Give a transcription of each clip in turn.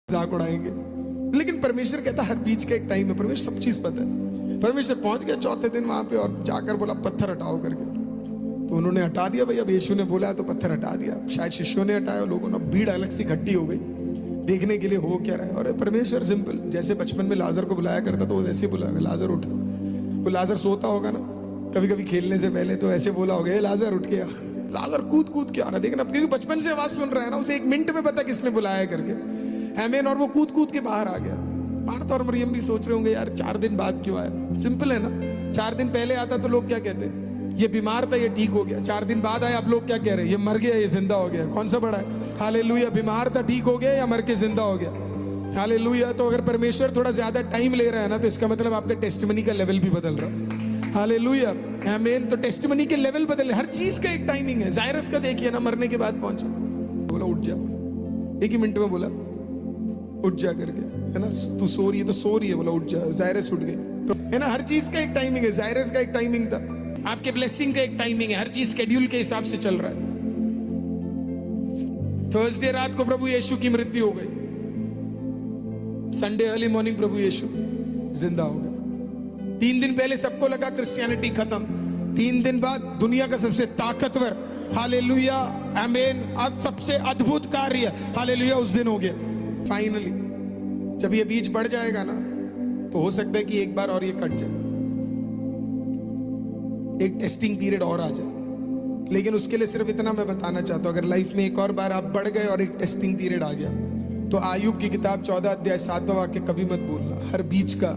मजाक उड़ाएंगे। लेकिन परमेश्वर कहता है हर बीच का एक टाइम है। परमेश्वर सब चीज पता है। परमेश्वर पहुंच गया चौथे दिन वहां पे और जाकर बोला पत्थर हटाओ करके। तो उन्होंने हटा दिया भाई। अब यीशु ने बोला तो पत्थर हटा दिया। शायद शिष्यों ने हटाया, लोगों ने भीड़ अलग सी इकट्ठी हो गई देखने के लिए हो क्या रहा है। और परमेश्वर सिंपल, जैसे बचपन में लाजर को बुलाया करता तो वैसे ही बुलाया, लाजर उठा। वो लाजर सोता होगा ना कभी कभी खेलने से पहले, तो ऐसे बोला होगा लाजर उठ गया। लाजर कूद कूद के आ रहा, देखना क्योंकि बचपन से आवाज सुन रहा है ना, उसे एक मिनट में पता किसने बुलाया करके। आमीन। और वो कूद कूद के बाहर आ गया। मार्था और मरियम भी सोच रहे होंगे यार 4 दिन बाद क्यों आया। सिंपल है ना, 4 दिन पहले आता तो लोग क्या कहते, ये बीमार था ये ठीक हो गया। 4 दिन बाद आया, अब लोग क्या कह रहे हैं, ये मर गया ये जिंदा हो गया। कौन सा बड़ा है? हालेलुया। बीमार था ठीक हो गया या मर के जिंदा हो गया? हालेलुया। तो अगर परमेश्वर थोड़ा ज्यादा टाइम ले रहा है ना, तो इसका मतलब आपका टेस्टिमनी का लेवल भी बदल रहा है। हालेलुया। आमीन। तो टेस्टिमनी के लेवल बदल, हर चीज का एक टाइमिंग है। जायरस का देखिए ना, मरने के बाद पहुंचा, बोला उठ जा, 1 ही मिनट में बोला उठ जा करके, है ना। तू सो रही है तो सो रही है, बोला उठ जा। जायरस उठ गई, है ना। हर चीज का एक टाइमिंग है। जायरस का एक टाइमिंग था, आपके ब्लेसिंग का एक टाइमिंग है। हर चीज शेड्यूल के हिसाब से चल रहा है। थर्सडे रात को प्रभु यीशु की मृत्यु हो गई। संडे अर्ली मॉर्निंग प्रभु यीशु जिंदा हो गया। 3 दिन पहले सबको लगा क्रिश्चियनिटी खत्म। 3 दिन बाद दुनिया का सबसे ताकतवर, हालेलुया आमीन, आज सबसे अद्भुत कार्य, हालेलुया, उस दिन हो गया। फाइनली जब ये बीज बढ़ जाएगा ना, तो हो सकता है कि एक बार और ये कट जाए, एक टेस्टिंग पीरियड और आ जाए। लेकिन उसके लिए सिर्फ इतना मैं बताना चाहता हूं, अगर लाइफ में एक और बार आप बढ़ गए और एक टेस्टिंग पीरियड आ गया, तो आयुब की किताब 14 अध्याय 7वां वाक्य कभी मत भूलना। हर बीज का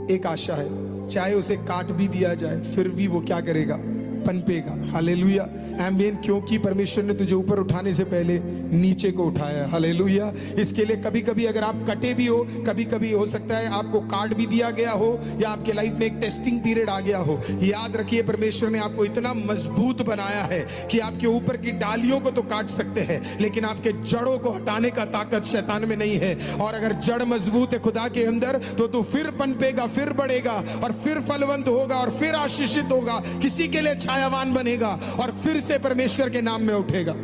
एक आशा है, चाहे उसे काट भी दिया जाए फिर भी वो क्या करेगा, पनपेगा। हालेलुया आमीन। क्योंकि परमेश्वर ने तुझे ऊपर उठाने से पहले नीचे को उठाया। हालेलुया। इसके लिए कभी कभी अगर आप कटे भी हो, कभी कभी हो सकता है आपको काट भी दिया गया हो, या आपके लाइफ में एक टेस्टिंग पीरियड आ गया हो, याद रखिए परमेश्वर ने आपको इतना मजबूत बनाया है कि आपके ऊपर की डालियों को तो काट सकते हैं, लेकिन आपके जड़ों को हटाने का ताकत शैतान में नहीं है। और अगर जड़ मजबूत है खुदा के अंदर, तो तू फिर पनपेगा, फिर बढ़ेगा, और फिर फलवंत होगा, और फिर आशीषित होगा, किसी के लिए छायावान बनेगा, और फिर से परमेश्वर के नाम में उठेगा।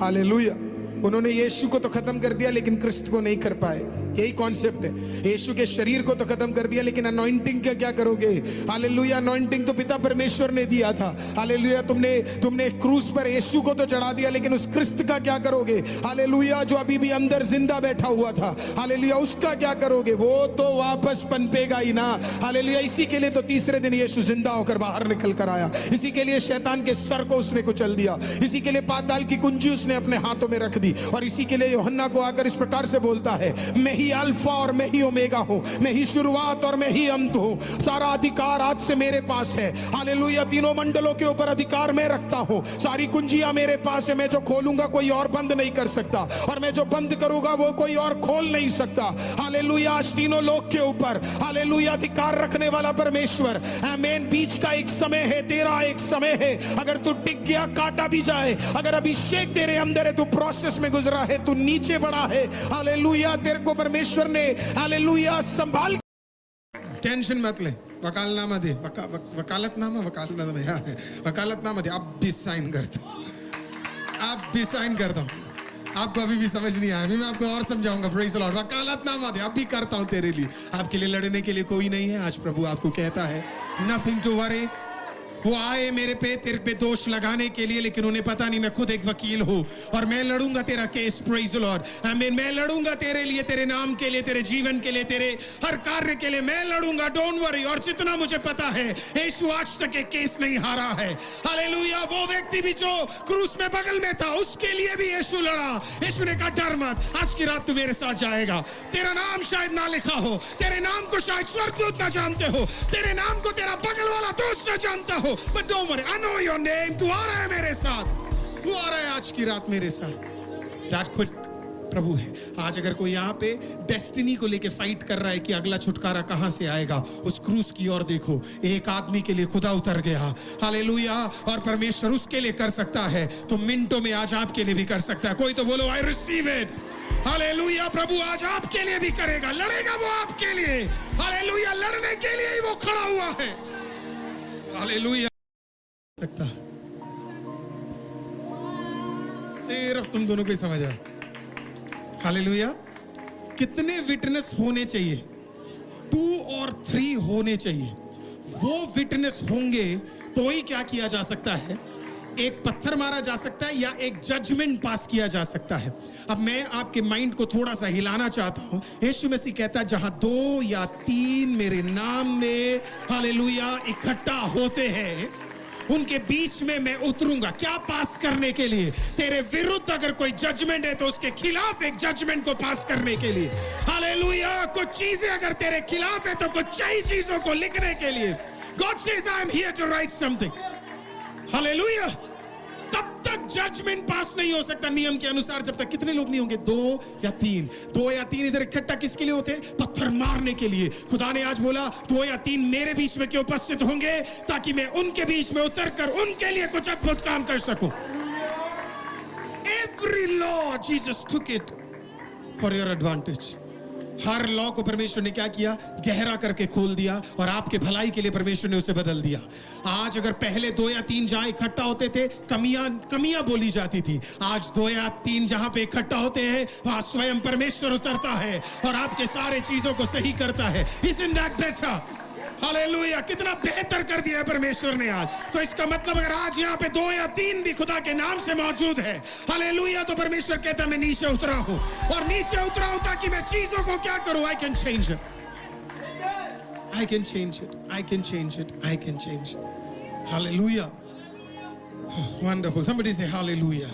हालेलुया। उन्होंने यीशु को तो खत्म कर दिया, लेकिन क्रिस्त को नहीं कर पाए। यही कॉन्सेप्ट है। यीशु के शरीर को तो खत्म कर दिया, लेकिन अनॉइंटिंग का क्या करोगे? हालेलुया। अनॉइंटिंग तो पिता परमेश्वर ने दिया था। हालेलुया। तुमने क्रूस पर यीशु को तो चढ़ा दिया, लेकिन उस क्रिस्त का क्या करोगे? हालेलुया। जो अभी भी अंदर जिंदा बैठा हुआ था, हालेलुया, उसका क्या करोगे? वो तो वापस पनपेगा ही ना। हालेलुया। इसी के लिए तो तीसरे दिन यीशु जिंदा होकर बाहर निकल कर आया। इसी के लिए शैतान के सर को उसने कुचल दिया। इसी के लिए पाताल की कुंजी उसने अपने हाथों में रख दी। और इसी के लिए यूहन्ना को आकर इस प्रकार से बोलता है, मैं ही अल्फा और मैं ही ओमेगा हूं, मैं ही शुरुआत और मैं ही अंत हूं। सारा अधिकार आज से मेरे पास है। हालेलुया। तीनों मंडलों के ऊपर अधिकार मैं रखता हूं। सारी कुंजियां मेरे पास है। मैं जो खोलूंगा कोई और बंद नहीं कर सकता, और मैं जो बंद करूंगा वो कोई और खोल नहीं सकता। हालेलुया। आज तीनों लोग के ऊपर, हालेलुया, अधिकार रखने वाला परमेश्वर। आमीन। बीच का एक समय है, तेरा एक समय है। अगर तू टिक गया, काटा भी जाए, अगर अभिषेक तेरे अंदर है, तू प्रोसेस में गुजरा है, तू नीचे बढ़ा है, हालेलुया, तेरे को परमेश्वर ने, हालेलुया, संभाल। टेंशन मत ले। वकालतनामा दे, वकालतनामा है, वकालतनामा दे। आप भी साइन करता हूं, आप भी साइन करता हूं। आपको अभी भी समझ नहीं आया, अभी मैं आपको और समझाऊंगा। Praise the lord. वकालतनामा दे, अब भी करता हूं तेरे लिए। आपके लिए लड़ने के लिए कोई नहीं है। आज प्रभु आपको कहता है, नथिंग टू वरी। वो आए मेरे पे, तेरे पे दोष लगाने के लिए, लेकिन उन्हें पता नहीं मैं खुद एक वकील हूं, और मैं लड़ूंगा तेरा केस। Praise the Lord. आमीन। मैं लड़ूंगा तेरे लिए, तेरे नाम के लिए, तेरे जीवन के लिए, तेरे हर कार्य के लिए मैं लड़ूंगा। Don't worry. और जितना मुझे पता है, यीशु आज तक एक केस नहीं हारा है। हालेलुया। वो व्यक्ति भी जो क्रूस में बगल में था, उसके लिए भी यीशु लड़ा। यीशु ने कहा, डर मत, आज की रात तू मेरे साथ जाएगा। तेरा नाम शायद ना लिखा हो, तेरे नाम को शायद स्वर्गदूत ना जानते हो, तेरे नाम को तेरा बगल वाला दोस्त ना जानता हो, but don't worry, I know your name. तू आ रहा है मेरे साथ, तू आ रहा है आज की रात मेरे साथ। That quick प्रभु है। आज अगर कोई यहाँ पे डेस्टिनी को लेके फाइट कर रहा है कि अगला छुटकारा कहां से आएगा, उस क्रूस की ओर देखो। एक आदमी के लिए खुदा उतर गया। हालेलुया। और परमेश्वर उसके लिए कर सकता है, तो मिनटों में आज आपके लिए भी कर सकता है। कोई तो बोलो, आई रिसीव इट। हालेलुया। प्रभु आज आपके लिए भी करेगा, लड़ेगा वो आपके लिए। हालेलुया। लड़ने के लिए ही वो खड़ा हुआ है। हालेलुया। लगता सिर्फ तुम दोनों को ही समझ आया। हालेलुया। कितने विटनेस होने चाहिए? 2 और 3 होने चाहिए। वो विटनेस होंगे तो ही क्या किया जा सकता है? एक पत्थर मारा जा सकता है या एक जजमेंट पास किया जा सकता है। अब मैं आपके माइंड को थोड़ा सा हिलाना चाहता हूं। यीशु मसीह कहता है जहां 2 या 3 मेरे नाम में हालेलुया इकट्ठा होते हैं, उनके बीच में मैं उतरूंगा। क्या पास करने के लिए? तेरे विरुद्ध अगर कोई जजमेंट है तो उसके खिलाफ एक जजमेंट को पास करने के लिए। हालेलुया। कुछ चीजें अगर तेरे खिलाफ है तो कुछ सही चीजों को लिखने के लिए। God says I am here to write something. Hallelujah. तब तक जजमेंट पास नहीं हो सकता नियम के अनुसार जब तक कितने लोग नहीं होंगे? 2 या 3। 2 या 3 इधर इकट्ठा किसके लिए होते हैं? पत्थर मारने के लिए। खुदा ने आज बोला 2 या 3 मेरे बीच में क्यों उपस्थित होंगे? ताकि मैं उनके बीच में उतर कर उनके लिए कुछ अद्भुत काम कर सकूं। Every law Jesus took it for your advantage. Her law को परमेश्वर ने क्या किया? गहरा करके खोल दिया और आपके भलाई के लिए परमेश्वर ने उसे बदल दिया। आज अगर पहले 2 या 3 जहां इकट्ठा होते थे कमियां बोली जाती थी, आज 2 या 3 जहां पे इकट्ठा होते हैं वहां स्वयं परमेश्वर उतरता है और आपके सारे चीजों को सही करता है। Isn't that better? हालेलुया। कितना बेहतर कर दिया है परमेश्वर ने आज। तो इसका मतलब अगर आज यहाँ पे 2 या 3 भी खुदा के नाम से मौजूद है, हालेलुया, तो परमेश्वर कहता है मैं नीचे उतरा हूं और नीचे उतरा हूं ताकि मैं चीजों को क्या करूं? I can change it. I can change it. I can change it. I can change it. Hallelujah. Oh, wonderful. Somebody say hallelujah.